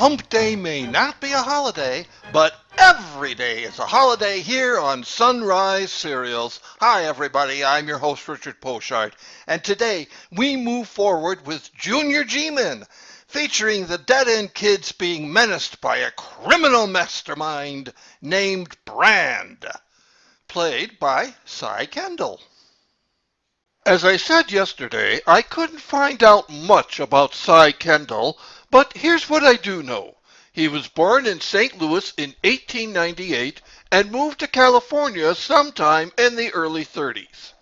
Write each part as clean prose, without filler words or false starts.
Hump Day may not be a holiday, but every day is a holiday here on Sunrise Serials. Hi, everybody. I'm your host, Richard Poshart, and today we move forward with Junior G-Men, featuring the dead-end kids being menaced by a criminal mastermind named Brand, played by Cy Kendall. As I said yesterday, I couldn't find out much about Cy Kendall, but here's what I do know. He was born in St. Louis in 1898 and moved to California sometime in the early 30s.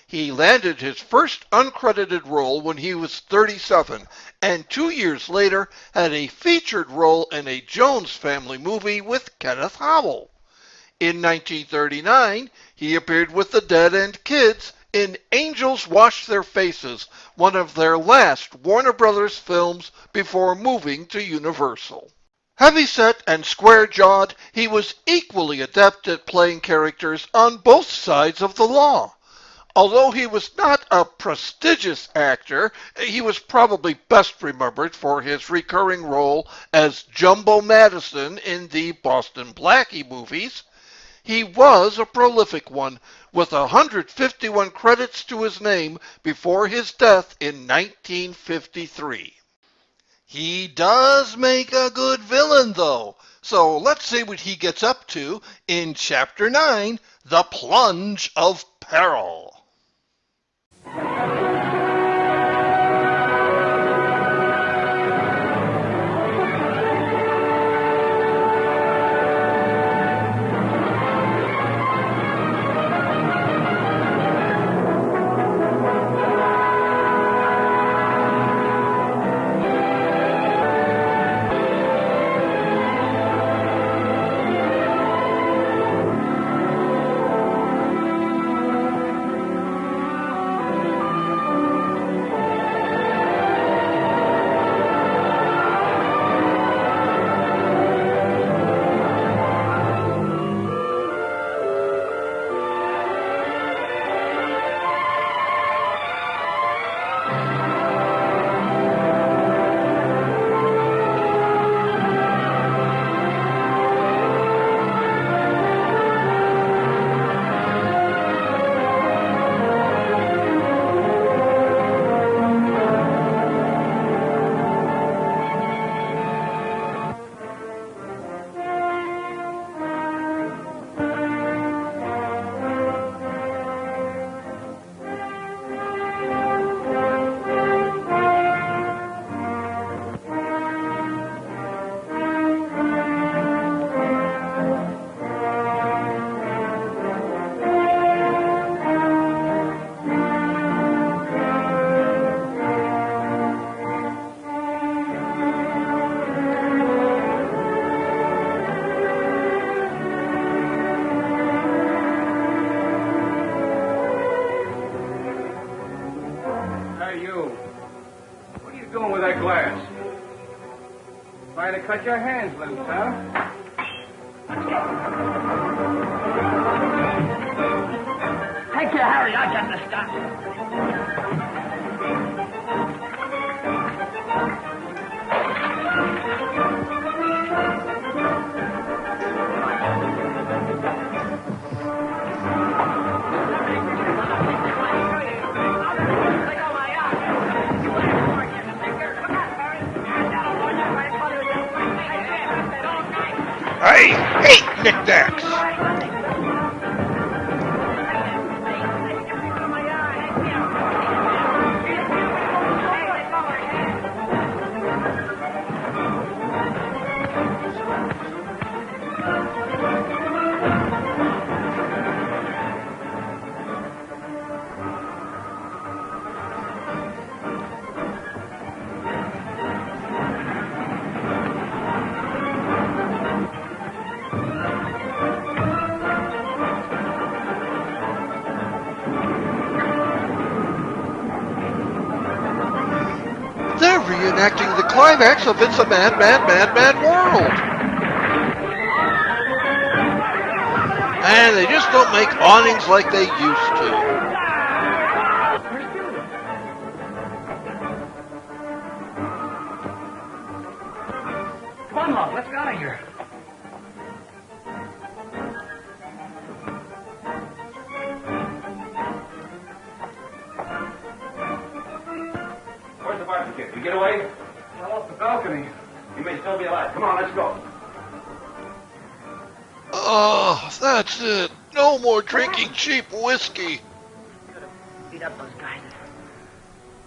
He landed his first uncredited role when he was 37, and 2 years later had a featured role in a Jones Family movie with Kenneth Howell. In 1939, he appeared with the Dead End Kids in Angels Wash Their Faces, one of their last Warner Brothers films before moving to Universal. Heavyset and square-jawed, he was equally adept at playing characters on both sides of the law. Although he was not a prestigious actor, he was probably best remembered for his recurring role as Jumbo Madison in the Boston Blackie movies. He was a prolific one, with 151 credits to his name before his death in 1953. He does make a good villain, though, so let's see what he gets up to in Chapter 9, The Plunge of Peril. Trying to cut your hands loose, huh? Take your hurry, I'll get the stuff. I hate knickknacks! They're reenacting the climax of It's a Mad, Mad, Mad, Mad World. And they just don't make awnings like they used to. Come You get away? Well, off the balcony. He may still be alive. Come on, let's go. Oh, that's it. No more drinking cheap whiskey. Beat up those guys.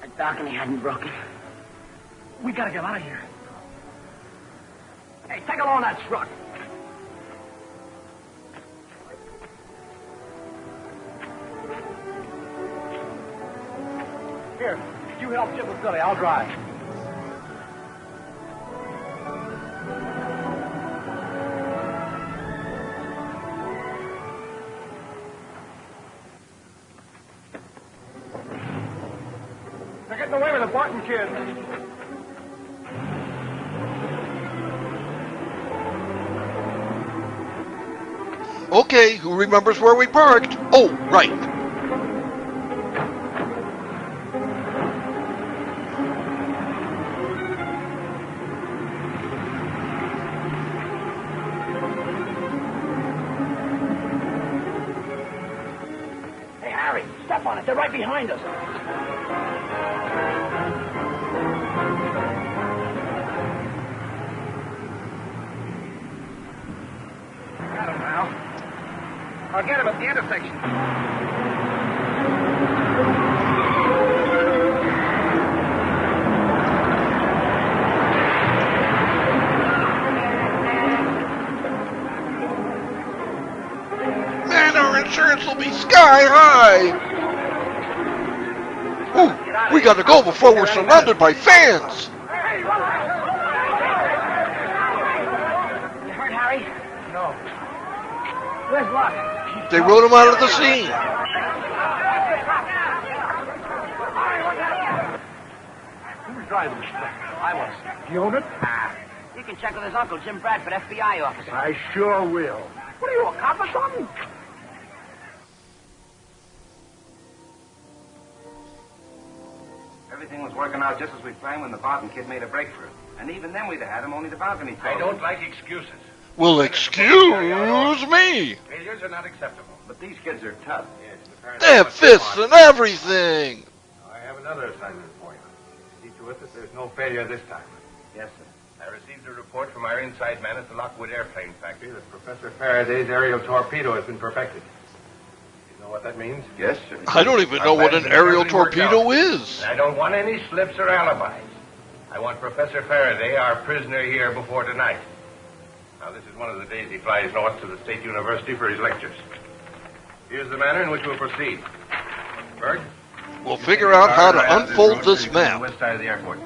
That balcony hadn't broken. We gotta get out of here. Hey, take along that truck. Here, you help Chip with Billy. I'll drive. They're getting away with the Barton kids. Okay, who remembers where we parked? Oh, right. Hey, Harry, step on it. They're right behind us. Got him now. I'll get him at the intersection. Man, our insurance will be sky high. Ooh, we gotta go before we're surrounded by fans. You hurt, Harry? No. Where's Luck? They rode him out of the scene. Who was driving this thing? I was. You own it? You can check with his uncle, Jim Bradford, FBI officer. I sure will. What are you, a cop or something? Everything was working out just as we planned when the Barton kid made a breakthrough. And even then we'd have had him, only the balcony I told don't him. like excuses. Well, excuse me. Failures are not acceptable. But these kids are tough. Yes, the They have fists and everything. I have another assignment for you. See to it that there's no failure this time. Yes, sir. I received a report from our inside man at the Lockwood Airplane Factory that Professor Faraday's aerial torpedo has been perfected. You know what that means? Yes, sir. I don't even know what an aerial torpedo is. I don't want any slips or alibis. I want Professor Faraday, our prisoner, here before tonight. Now, this is one of the days he flies north to the State University for his lectures. Here's the manner in which we'll proceed. Berg? We'll figure out how to unfold this The map. west side of the airport.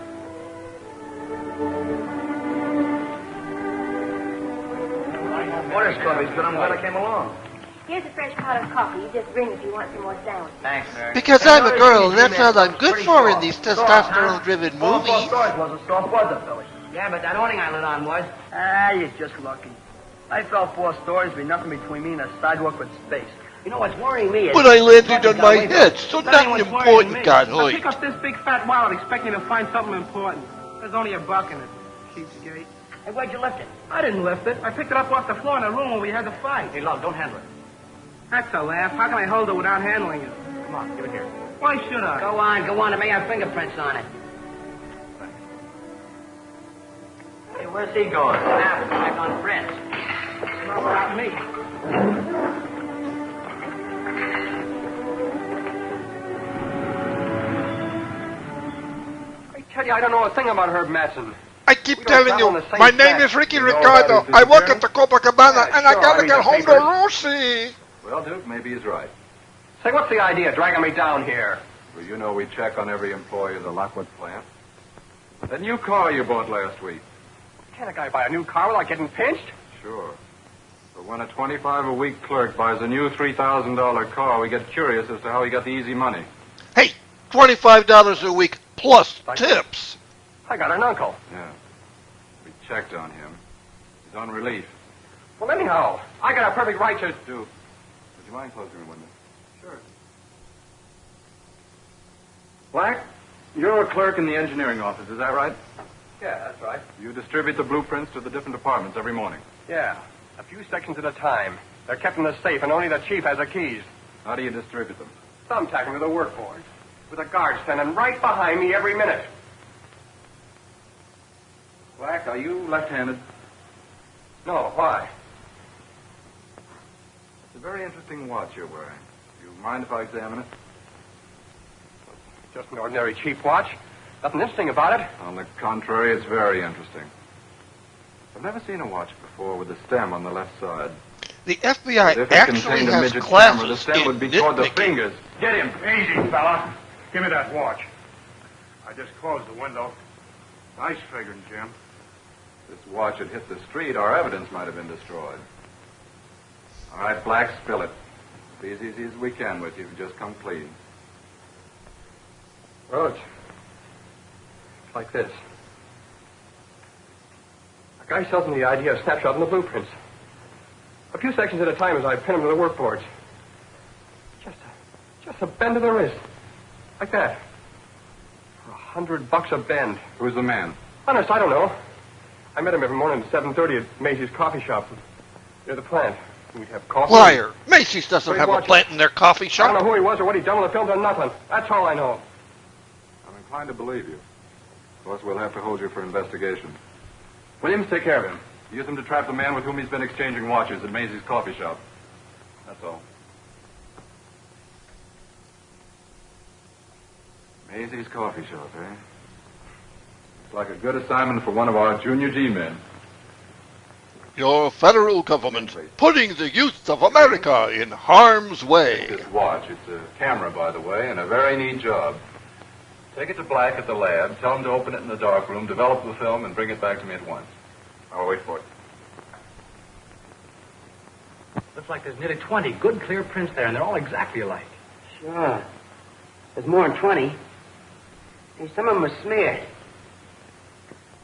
Water scorpions, but I'm glad I came along. Here's a fresh pot of coffee. You just ring if you want some more sandwich. Thanks, Mary. Because I'm a girl, and that's all I'm good for in these testosterone-driven movies. wasn't soft, was it, Billy? Yeah, but that awning I lit on was. Ah, you're just lucky. I fell 4 stories, be nothing between me and a sidewalk with space. You know what's worrying me is... But I landed on my head, so nothing important got I pick hurt. up this big fat wallet expecting to find something important. There's only $1 in it. Cheapskate. Hey, where'd you lift it? I didn't lift it. I picked it up off the floor in the room when we had the fight. Hey, Love, don't handle it. That's a laugh. How can I hold it without handling it? Come on, give it here. Why should I? Go on. It may have fingerprints on it. Hey, where's he going? Back on Fred's. Not without me. I tell you, I don't know a thing about Herb Matson. I keep We don't telling sound you, on the same my name track. is Ricky You know Ricardo. about his I work at disappearance? the Copacabana, Yeah, and I sure, gotta I get read the home to papers. Lucy. Well, Duke, maybe he's right. Say, what's the idea, dragging me down here? Well, you know we check on every employee of the Lockwood plant. That new car you bought last week. Can't a guy buy a new car without getting pinched? Sure. But when a $25-a-week clerk buys a new $3,000 car, we get curious as to how he got the easy money. Hey, $25 a week plus tips. I got an uncle. Yeah. We checked on him. He's on relief. Well, anyhow, I got a perfect right to... Duke, would you mind closing the window? Sure. Black, you're a clerk in the engineering office, is that right? Yeah, that's right. You distribute the blueprints to the different departments every morning. Yeah, a few sections at a time. They're kept in the safe, and only the chief has the keys. How do you distribute them? Thumbtacking to the workboard, with a guard standing right behind me every minute. Black, are you left-handed? No, why? It's a very interesting watch you're wearing. Do you mind if I examine it? Just an ordinary cheap watch. Nothing interesting about it. On the contrary, it's very interesting. I've never seen a watch before with a stem on the left side. The FBI But if it actually contained a has midget camera, the classes stem in would be toward the nitpicking. fingers. Get him. Easy, fella. Give me that watch. I just closed the window. Nice figuring, Jim. If this watch had hit the street, our evidence might have been destroyed. All right, Black, spill it. Be as easy as we can with you. Just come clean. Well, it's like this. A guy sells me the idea of snapshotting the blueprints. A few sections at a time as I pin them to the workboards. Just a bend of the wrist. Like that. For $100 a bend. Who's the man? Honest, I don't know. I met him every morning at 7:30 at Macy's coffee shop near the plant. We'd have coffee. Liar. Macy's doesn't Great have a watches. plant in their coffee I don't shop. know who he was or what he'd done with the films or nothing. That's all I know. I'm inclined to believe you. Of course, we'll have to hold you for investigation. Williams, take care of him. Use him to trap the man with whom he's been exchanging watches at Maisie's coffee shop. That's all. Maisie's coffee shop, eh? Looks like a good assignment for one of our junior G-men. Your federal government putting the youth of America in harm's way. This watch, it's a camera, by the way, and a very neat job. Take it to Black at the lab, tell him to open it in the dark room, develop the film, and bring it back to me at once. I'll wait for it. Looks like there's nearly 20 good, clear prints there, and they're all exactly alike. Sure. There's more than 20. Hey, some of them are smeared.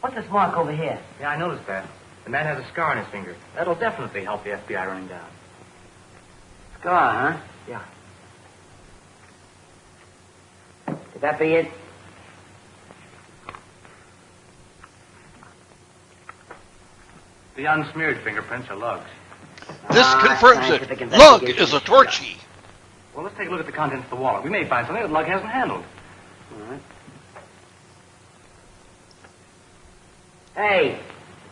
What's this mark over here? Yeah, I noticed that. The man has a scar on his finger. That'll definitely help the FBI running down. Scar, huh? Yeah. Could that be it? The unsmeared fingerprints are Lug's. This Ah, confirms it. scientific Lug investigation. is a torchy. Well, let's take a look at the contents of the wallet. We may find something that Lug hasn't handled. All right. Hey,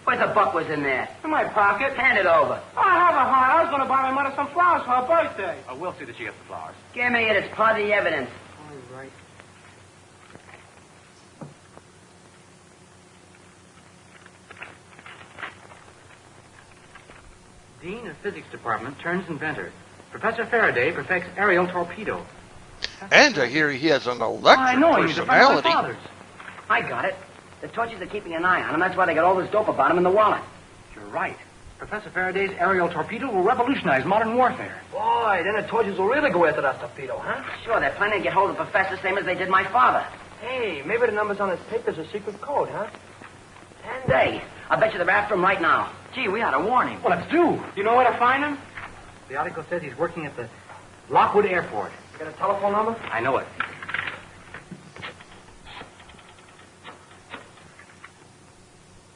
where's the buck was in there? In my pocket. Hand it over. I have a heart. I was going to buy my mother some flowers for her birthday. We'll see that she gets the flowers. Give me it. It's part of the evidence. All right. Dean of Physics Department turns inventor. Professor Faraday perfects aerial torpedo. And I hear he has an I electric know him. He's a friend of my personality. father's. I got it. The torches are keeping an eye on him. That's why they got all this dope about him in the wallet. You're right. Professor Faraday's aerial torpedo will revolutionize modern warfare. Boy, then the torches will really go after that torpedo, huh? Sure, they're planning to get hold of the professor same as they did my father. Hey, maybe the numbers on his tape is a secret code, huh? 10 days. I bet you they're after him right now. Gee, we ought to warn him. Well, let's do. You know where to find him? The article says he's working at the Lockwood Airport. You got a telephone number? I know it.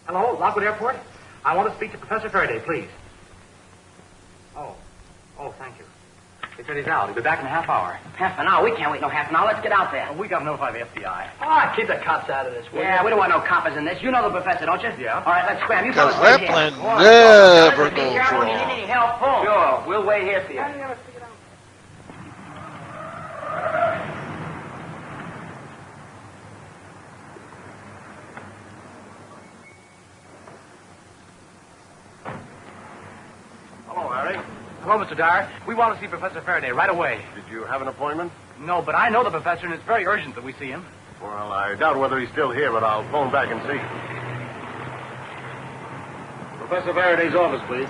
Hello, Lockwood Airport? I want to speak to Professor Faraday, please. Oh, thank you. He said he's out. He'll be back in a half hour. Half an hour? We can't wait no half an hour. Let's get out there. Well, we got to notify the FBI. Ah, keep the cops out of this, will Yeah, you? we don't want no coppers in this. You know the professor, don't you? Yeah. All right, let's scram. You Because fellas wait that here. plan Go on. never Listen, be goes careful. If you wrong. need any help, phone. Sure, we'll wait here for you. Hello, Harry. Hello, Mr. Dyer. We want to see Professor Faraday right away. Did you have an appointment? No, but I know the professor, and it's very urgent that we see him. Well, I doubt whether he's still here, but I'll phone back and see. Professor Faraday's office, please.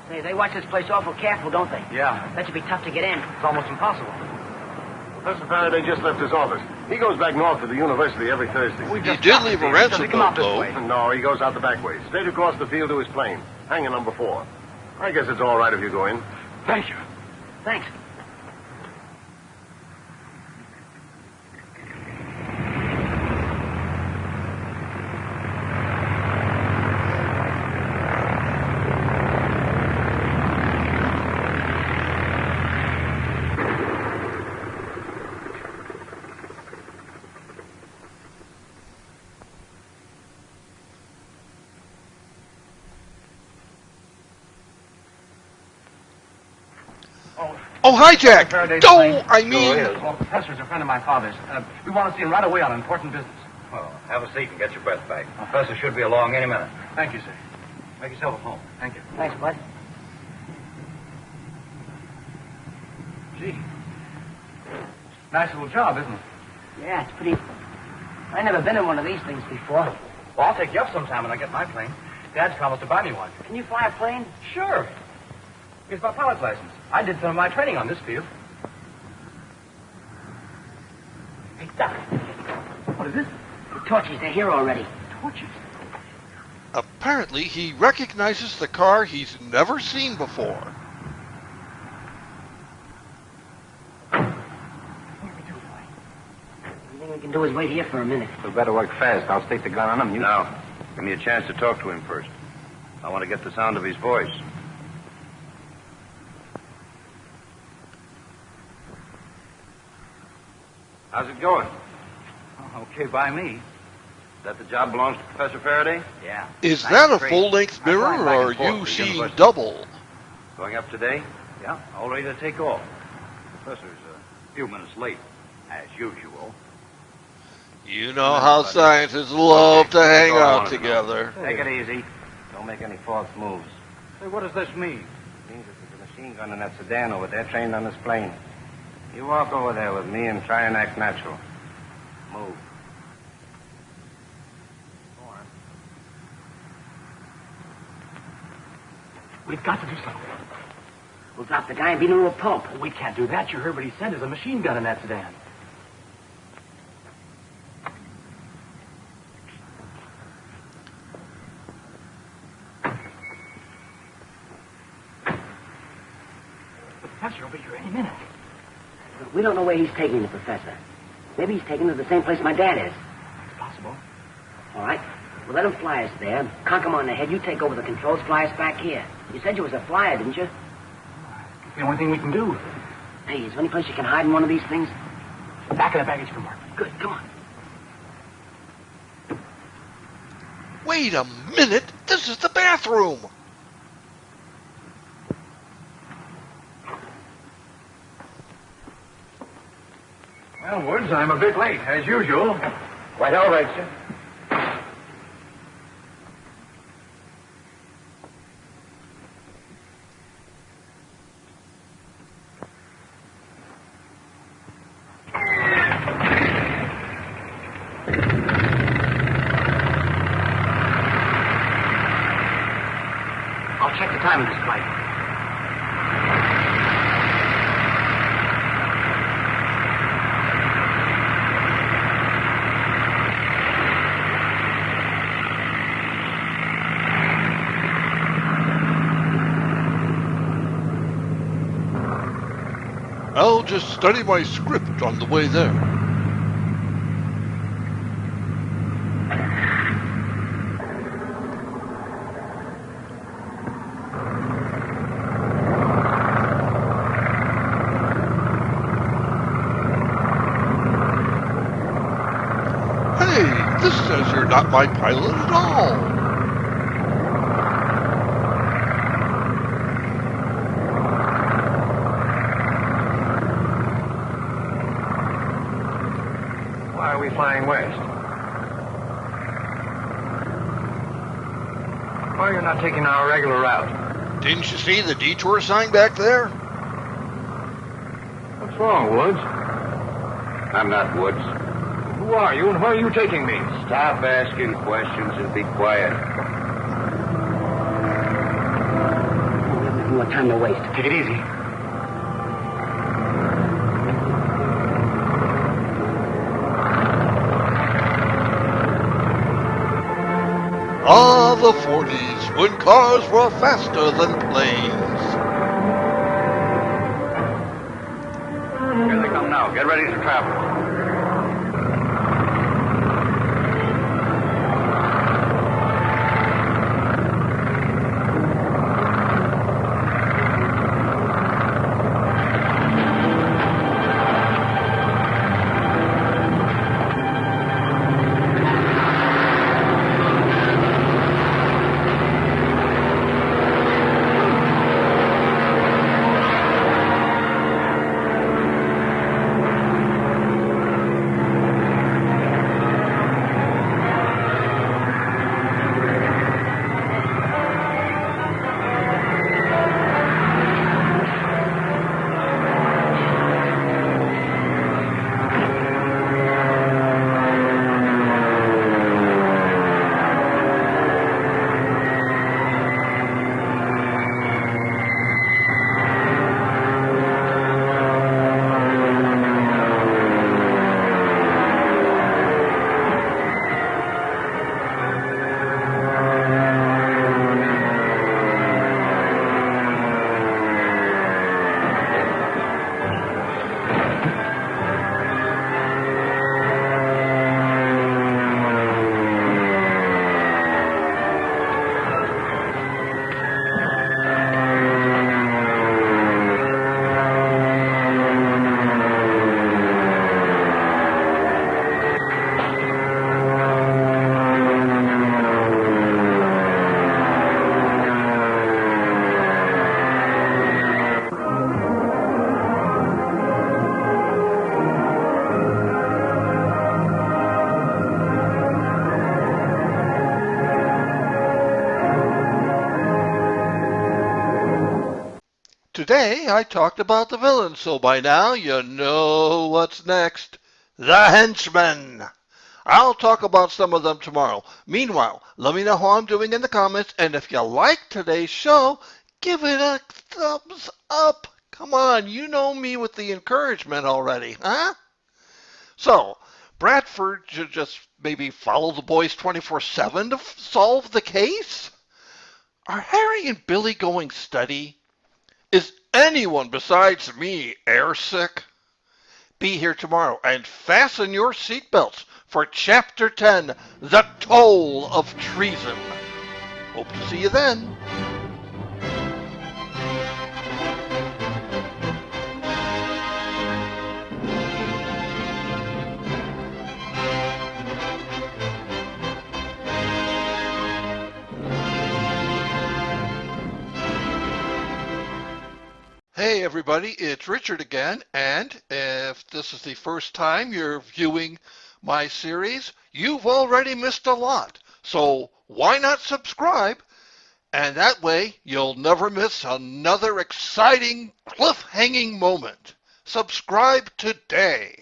Say, they watch this place awful careful, don't they? Yeah, Bet you be tough to get in. it's almost impossible. Professor Faraday just left his office. He goes back north to the university every Thursday. We He just did got to leave see a him. ransom Does he come out note, this though. way? No, he goes out the back way, straight across the field to his plane, hangar number 4. I guess it's all right if you go in. Thank you. Thanks. hijack. Faraday's No, plane? I mean... Sure is. Well, Professor's a friend of my father's. We want to see him right away on important business. Well, have a seat and get your breath back. The professor should be along any minute. Thank you, sir. Make yourself at home. Thank you. Thanks, bud. Gee. Nice little job, isn't it? Yeah, it's pretty... I never been in one of these things before. Well, I'll take you up sometime when I get my plane. Dad's promised to buy me one. Can you fly a plane? Sure. Here's my pilot's license. I did some of my training on this field. Hey, Doc. What is this? The torches, they're here already. Torches. Apparently, he recognizes the car he's never seen before. The thing we can do is wait here for a minute. We better work fast. I'll stick the gun on him. You... No. Give me a chance to talk to him first. I want to get the sound of his voice. How's it going? Oh, okay, by me. That the job belongs to Professor Faraday? Yeah. Is Nice that a trade. full-length I'm mirror, flying back or and forth are you to seeing university. double? Going up today? Yeah. All ready to take off. Professor's a few minutes late, as usual. You know how scientists love to hang That's all I out wanted to know. together. Take it easy. Don't make any false moves. Hey, what does this mean? It means that there's a machine gun in that sedan over there trained on this plane. You walk over there with me and try and act natural. Move. Go on. We've got to do something. We'll drop the guy and beat him to a pulp. We can't do that. You heard what he said. There's a machine gun in that sedan. The professor will be here any minute. We don't know where he's taking the professor. Maybe he's taking him to the same place my dad is. It's possible. All right. We'll let him fly us there. Conk him on the head. You take over the controls, fly us back here. You said you was a flyer, didn't you? It's the only thing we can do. Hey, is there any place you can hide in one of these things? Back of the baggage compartment. Good, come on. Wait a minute! This is the bathroom! Well, Woods, I'm a bit late, as usual. Quite all right, sir. I'll check the time of this flight. I'll just study my script on the way there. Hey, this says you're not my pilot at all. Why are we flying west? Why are you not taking our regular route? Didn't you see the detour sign back there? What's wrong, Woods? I'm not Woods. Who are you and where are you taking me? Stop asking questions and be quiet. We have no more time to waste. Take it easy. Ah, the 40s, when cars were faster than planes. Here they come now. Get ready to travel. Today I talked about the villain, so by now you know what's next. The henchmen. I'll talk about some of them tomorrow. Meanwhile, let me know how I'm doing in the comments, and if you like today's show, give it a thumbs up. Come on, you know me with the encouragement already, huh? So, Bradford should just maybe follow the boys 24/7 to solve the case? Are Harry and Billy going steady? Is anyone besides me airsick? Be here tomorrow and fasten your seatbelts for Chapter 10, The Toll of Treason. Hope to see you then. Hey everybody, it's Richard again, and if this is the first time you're viewing my series, you've already missed a lot. So why not subscribe? And that way you'll never miss another exciting cliffhanging moment. Subscribe today.